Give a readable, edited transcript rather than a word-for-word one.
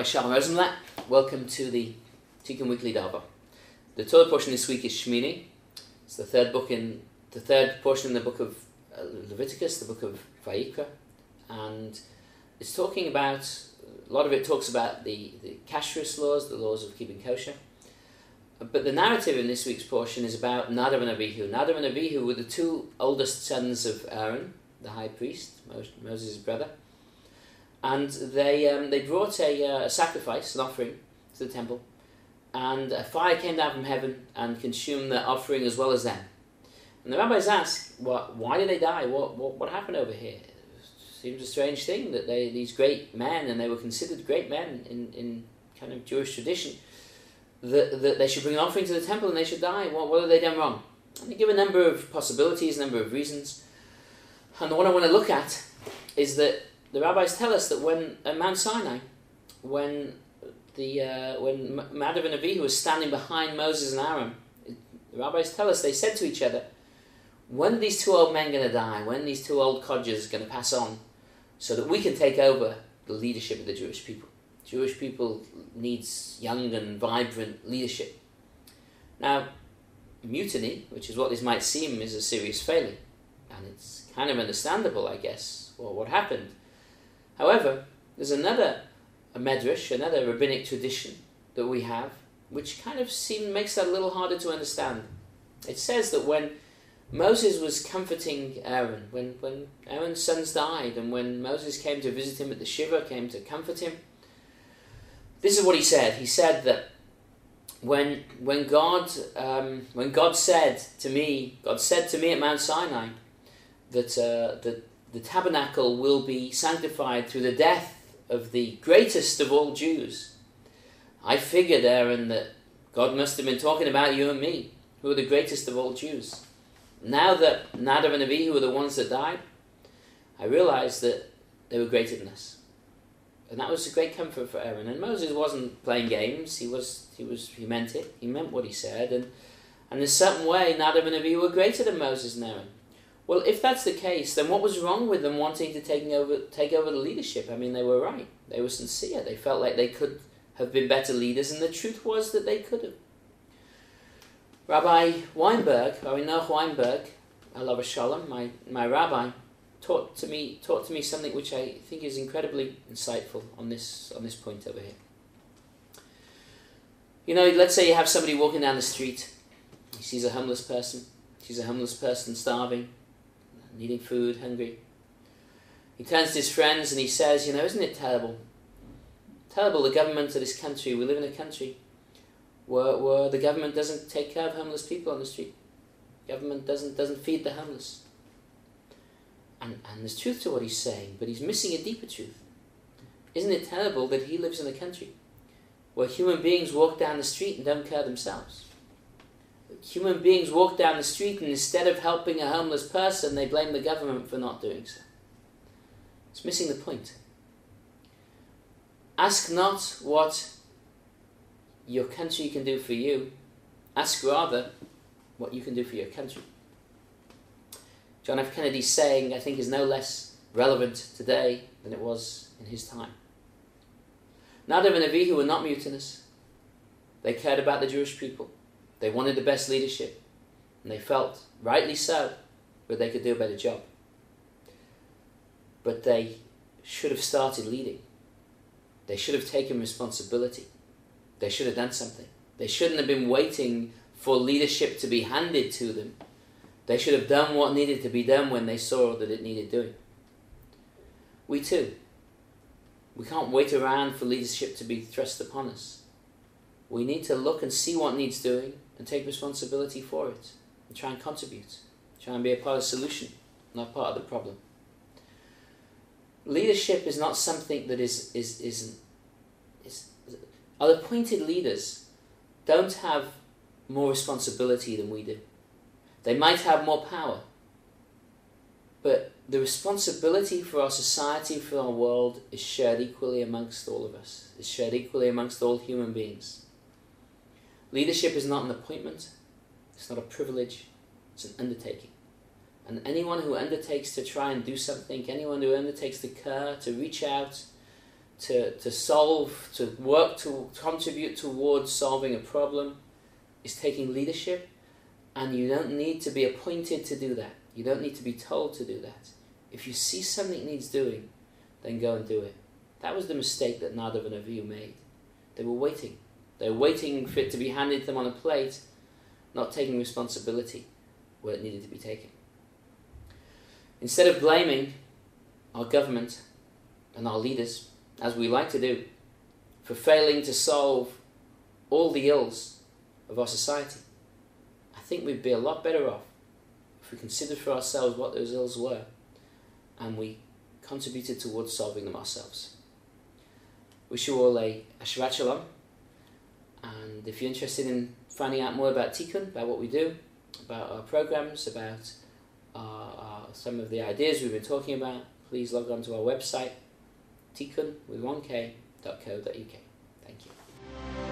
Rabbi Shaul Rosenblatt. Welcome to the Tikkun Weekly Dava. The Torah portion this week is Shmini. It's the third portion in the book of Leviticus, the book of Vayikra, and it's talking about, a lot of it talks about the kashrus laws, the laws of keeping kosher. But the narrative in this week's portion is about Nadav and Avihu. Nadav and Avihu were the two oldest sons of Aaron, the high priest, Moses' brother. And they brought a sacrifice, an offering, to the temple. And a fire came down from heaven and consumed the offering as well as them. And the rabbis asked, why did they die? What happened over here? It seems a strange thing that these great men, and they were considered great men in kind of Jewish tradition, that they should bring an offering to the temple and they should die. What have they done wrong? And they give a number of possibilities, a number of reasons. And the one I want to look at is that the rabbis tell us that when at Mount Sinai, when Nadav and Avihu was standing behind Moses and Aaron, the rabbis tell us they said to each other, when are these two old men going to die? When are these two old codgers going to pass on so that we can take over the leadership of the Jewish people? Jewish people needs young and vibrant leadership. Now, mutiny, which is what this might seem, is a serious failure. And it's kind of understandable, I guess, what happened. However, there's another medrash, another rabbinic tradition that we have, which kind of makes that a little harder to understand. It says that when Moses was comforting Aaron, when Aaron's sons died, and when Moses came to visit him at the Shiva, came to comfort him, this is what he said. He said that when God said to me at Mount Sinai that the tabernacle will be sanctified through the death of the greatest of all Jews, I figured, Aaron, that God must have been talking about you and me, who are the greatest of all Jews. Now that Nadav and Avihu were the ones that died, I realized that they were greater than us. And that was a great comfort for Aaron. And Moses wasn't playing games. He meant it. He meant what he said. And in a certain way, Nadav and Avihu were greater than Moses and Aaron. Well, if that's the case, then what was wrong with them wanting to take over the leadership? I mean, they were right. They were sincere. They felt like they could have been better leaders, and the truth was that they could have. Rabbi Noach Weinberg, Alav Shalom, my rabbi, taught to me something which I think is incredibly insightful on this point over here. You know, let's say you have somebody walking down the street. He sees a homeless person. Sees a homeless person starving, needing food, hungry. He turns to his friends and he says, you know, isn't it terrible? Terrible, the government of this country. We live in a country where the government doesn't take care of homeless people on the street. Government doesn't feed the homeless. And there's truth to what he's saying, but he's missing a deeper truth. Isn't it terrible that he lives in a country where human beings walk down the street and don't care themselves? Human beings walk down the street and instead of helping a homeless person, they blame the government for not doing so. It's missing the point. Ask not what your country can do for you. Ask rather what you can do for your country. John F. Kennedy's saying, I think, is no less relevant today than it was in his time. Nadav and Avihu were not mutinous. They cared about the Jewish people. They wanted the best leadership, and they felt, rightly so, that they could do a better job. But they should have started leading. They should have taken responsibility. They should have done something. They shouldn't have been waiting for leadership to be handed to them. They should have done what needed to be done when they saw that it needed doing. We too. We can't wait around for leadership to be thrust upon us. We need to look and see what needs doing and take responsibility for it, and try and contribute, try and be a part of the solution, not part of the problem. Leadership is not something that is other appointed leaders don't have more responsibility than we do. They might have more power, but the responsibility for our society, for our world, is shared equally amongst all of us. It's shared equally amongst all human beings. Leadership is not an appointment, it's not a privilege, it's an undertaking. And anyone who undertakes to try and do something, anyone who undertakes to care, to reach out, to solve, to work, to contribute towards solving a problem is taking leadership, and you don't need to be appointed to do that. You don't need to be told to do that. If you see something needs doing, then go and do it. That was the mistake that Nadav and Avihu made. They were waiting. They were waiting for it to be handed to them on a plate, not taking responsibility where it needed to be taken. Instead of blaming our government and our leaders, as we like to do, for failing to solve all the ills of our society, I think we'd be a lot better off if we considered for ourselves what those ills were and we contributed towards solving them ourselves. Wish you all a Shabbat Shalom, and if you're interested in finding out more about Tikkun, about what we do, about our programs, about some of the ideas we've been talking about, please log on to our website, tikkun with 1k.co.uk. Thank you.